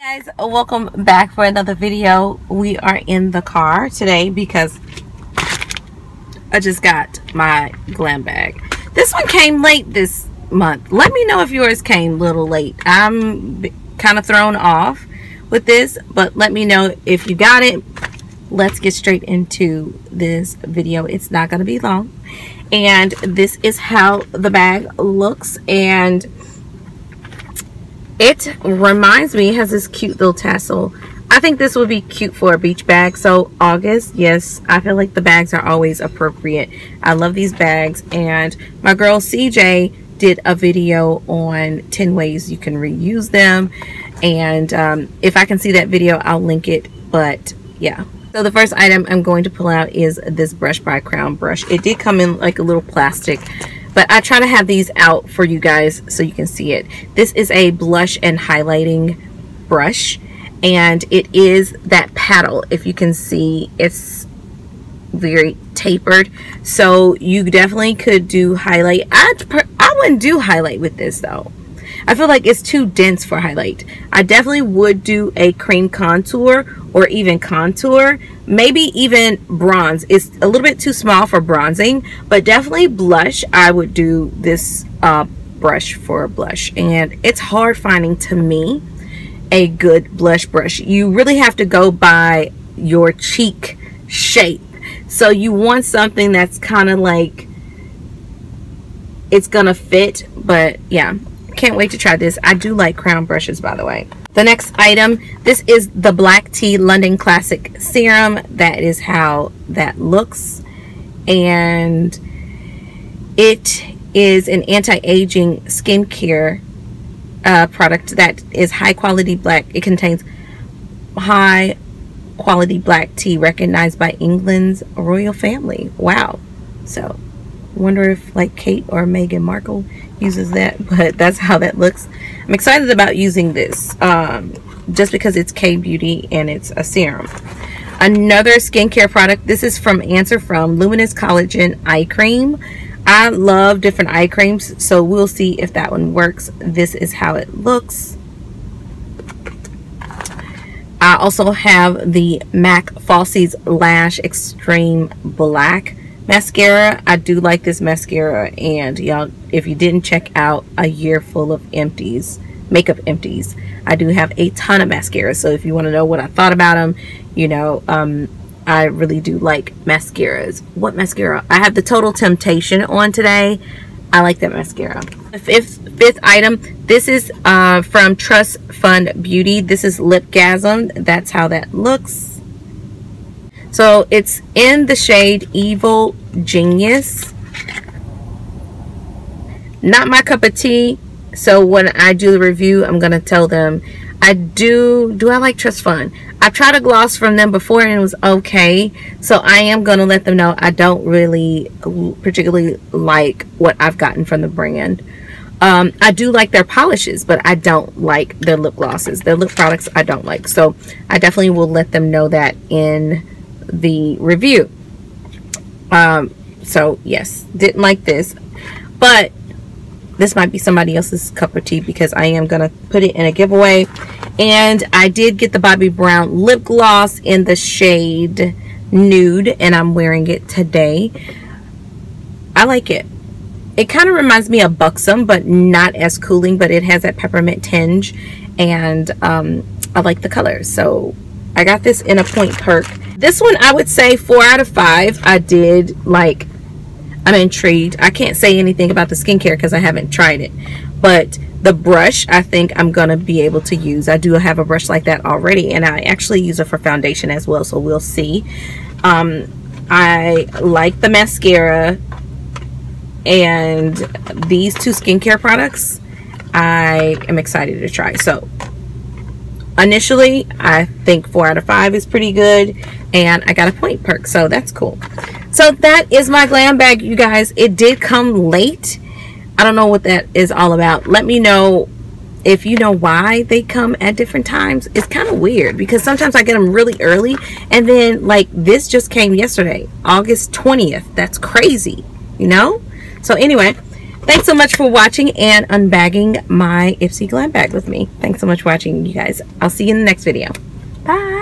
Guys, welcome back for another video. We are in the car today because I just got my glam bag. This one came late this month. Let me know if yours came a little late. I'm kind of thrown off with this, but let me know if you got it. Let's get straight into this video. It's not going to be long, and this is how the bag looks, and it reminds me, it has this cute little tassel. I think this would be cute for a beach bag. So August, yes, I feel like the bags are always appropriate. I love these bags, and my girl CJ did a video on 10 ways you can reuse them, and if I can see that video, I'll link it. But yeah, so the first item I'm going to pull out is this brush by Crown Brush. It did come in like a little plastic, but I try to have these out for you guys so you can see it. This is a blush and highlighting brush, and it is that paddle. If you can see, it's very tapered, so you definitely could do highlight. I wouldn't do highlight with this though. I feel like it's too dense for highlight. I definitely would do a cream contour or even contour, maybe even bronze. It's a little bit too small for bronzing, but definitely blush. I would do this brush for a blush, and it's hard finding, to me, a good blush brush. You really have to go by your cheek shape. So you want something that's kind of like it's gonna fit. But yeah, can't wait to try this. I do like Crown brushes, by the way. The next item, this is the Black Tea London Classic Serum. That is how that looks, and it is an anti-aging skincare product that is high quality black. It contains high quality black tea recognized by England's royal family. Wow. So wonder if like Kate or Meghan Markle uses that, but that's how that looks. I'm excited about using this just because it's K-Beauty and it's a serum. Another skincare product, this is from Answer From Luminous Collagen Eye Cream. I love different eye creams, so we'll see if that one works. This is how it looks. I also have the MAC Falsies Lash Extreme Black mascara. I do like this mascara, and y'all, if you didn't check out A Year Full of Empties, Makeup Empties, I do have a ton of mascara. So if you want to know what I thought about them, you know, I really do like mascaras. What mascara? I have the Total Temptation on today. I like that mascara. The fifth item, this is from Trust Fund Beauty. This is Lipgasm. That's how that looks. So it's in the shade Evil Genius. Not my cup of tea. So when I do the review, I'm going to tell them. I like Trust Fund? I tried a gloss from them before and it was okay. So I am going to let them know I don't really particularly like what I've gotten from the brand. I do like their polishes, but I don't like their lip glosses. Their lip products I don't like. So I definitely will let them know that in the review. So yes, didn't like this, but this might be somebody else's cup of tea because I am gonna put it in a giveaway. And I did get the Bobbi Brown lip gloss in the shade Nude, and I'm wearing it today. I like it. It kind of reminds me of Buxom, but not as cooling, but it has that peppermint tinge, and I like the color. So I got this in a point perk. This one, I would say 4 out of 5. I did like. I'm intrigued. I can't say anything about the skincare because I haven't tried it, but the brush I think I'm gonna be able to use. I do have a brush like that already, and I actually use it for foundation as well, so we'll see. I like the mascara, and these two skincare products I am excited to try. So initially I think 4 out of 5 is pretty good, and I got a point perk, so that's cool. So that is my glam bag, you guys. It did come late. I don't know what that is all about. Let me know if you know why they come at different times. It's kind of weird because sometimes I get them really early, and then like this just came yesterday, August 20th. That's crazy, you know? So anyway, thanks so much for watching and unbagging my IPSY Glam bag with me. Thanks so much for watching, you guys. I'll see you in the next video. Bye.